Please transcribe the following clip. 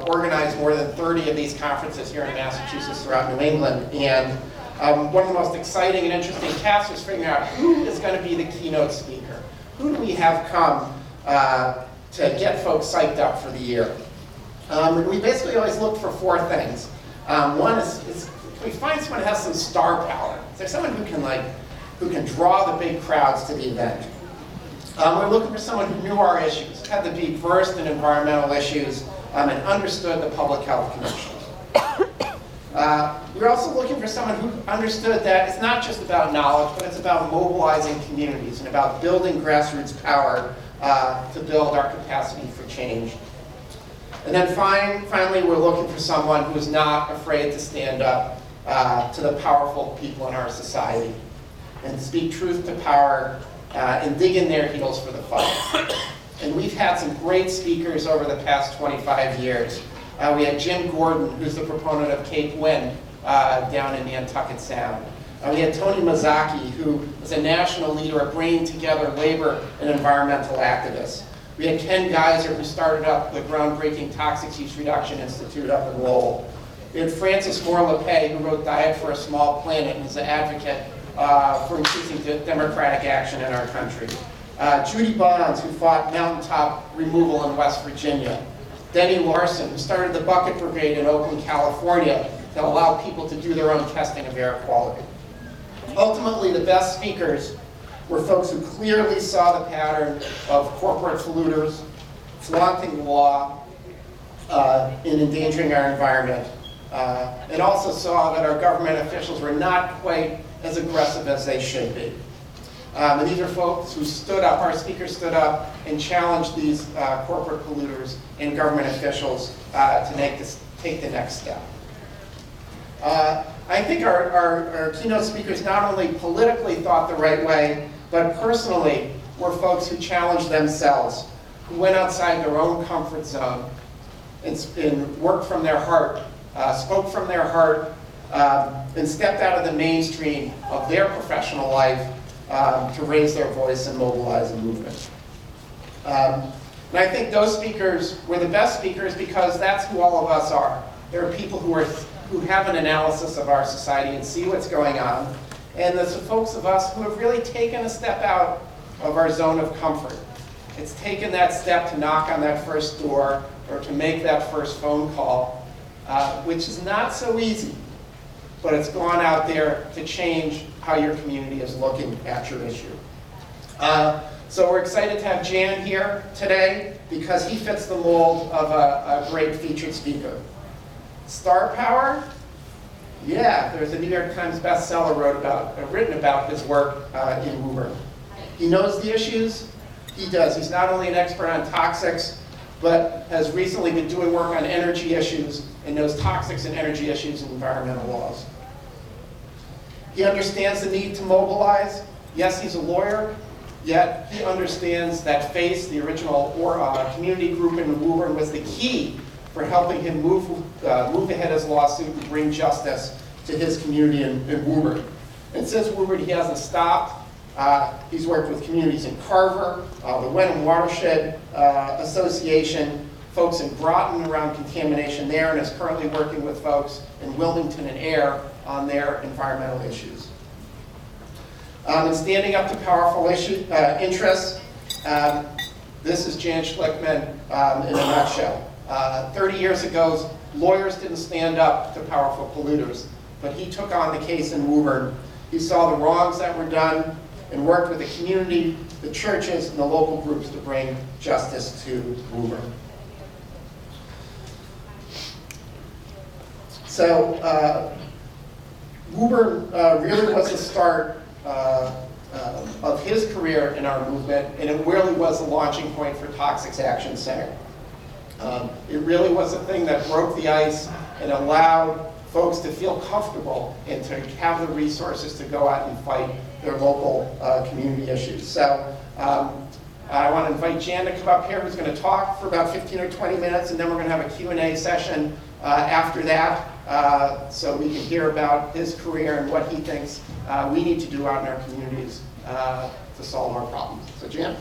organized more than 30 of these conferences here in Massachusetts throughout New England. And one of the most exciting and interesting tasks is figuring out who is going to be the keynote speaker. Who do we have come to get folks psyched up for the year? We basically always look for four things. One is we find someone who has some star power. Is there someone who can draw the big crowds to the event? We're looking for someone who knew our issues, had to be versed in environmental issues, and understood the public health conditions. We're also looking for someone who understood that it's not just about knowledge, but it's about mobilizing communities and about building grassroots power to build our capacity for change. And then finally, we're looking for someone who is not afraid to stand up to the powerful people in our society and speak truth to power and dig in their heels for the fight. And we've had some great speakers over the past 25 years. We had Jim Gordon, who's the proponent of Cape Wind down in Nantucket Sound. We had Tony Mazzocchi, who is a national leader of bringing together labor and environmental activists. We had Ken Geiser, who started up the groundbreaking Toxic Use Reduction Institute up in Lowell. We had Francis Moore LePay, who wrote Diet for a Small Planet and is an advocate for increasing democratic action in our country. Judy Bonds, who fought mountaintop removal in West Virginia. Denny Larson, who started the Bucket Brigade in Oakland, California, to allow people to do their own testing of air quality. Ultimately, the best speakers were folks who clearly saw the pattern of corporate polluters, flaunting the law, and endangering our environment, and also saw that our government officials were not quite as aggressive as they should be. And these are folks who stood up, our speakers stood up and challenged these corporate polluters and government officials to take the next step. I think our keynote speakers not only politically thought the right way, but personally were folks who challenged themselves, who went outside their own comfort zone and worked from their heart, spoke from their heart, and stepped out of the mainstream of their professional life to raise their voice and mobilize a movement. And I think those speakers were the best speakers because that's who all of us are. There are people who have an analysis of our society and see what's going on. And there's the folks of us who have really taken a step out of our zone of comfort. It's taken that step to knock on that first door or to make that first phone call, which is not so easy, but it's gone out there to change how your community is looking at your issue. So we're excited to have Jan here today because he fits the mold of a great featured speaker. Star power? Yeah, there's a New York Times bestseller written about his work in Woburn. He knows the issues. He does. He's not only an expert on toxics, but has recently been doing work on energy issues and knows toxics and energy issues and environmental laws. He understands the need to mobilize. Yes, he's a lawyer, yet he understands that FACE, the original community group in Woburn, was the key for helping him move ahead his lawsuit and bring justice to his community in Woburn. And since Woburn, he hasn't stopped. He's worked with communities in Carver, the Wenham Watershed Association, folks in Groton around contamination there, and is currently working with folks in Wilmington and Air on their environmental issues. And standing up to powerful interests, this is Jan Schlictmann in a nutshell. 30 years ago, lawyers didn't stand up to powerful polluters, but he took on the case in Woburn. He saw the wrongs that were done and worked with the community, the churches, and the local groups to bring justice to Woburn. So Woburn really was the start of his career in our movement, and it really was the launching point for Toxics Action Center. It really was a thing that broke the ice and allowed folks to feel comfortable and to have the resources to go out and fight their local community issues. So I want to invite Jan to come up here, who's going to talk for about 15 or 20 minutes, and then we're going to have a Q&A session after that, so we can hear about his career and what he thinks we need to do out in our communities to solve our problems. So Jan?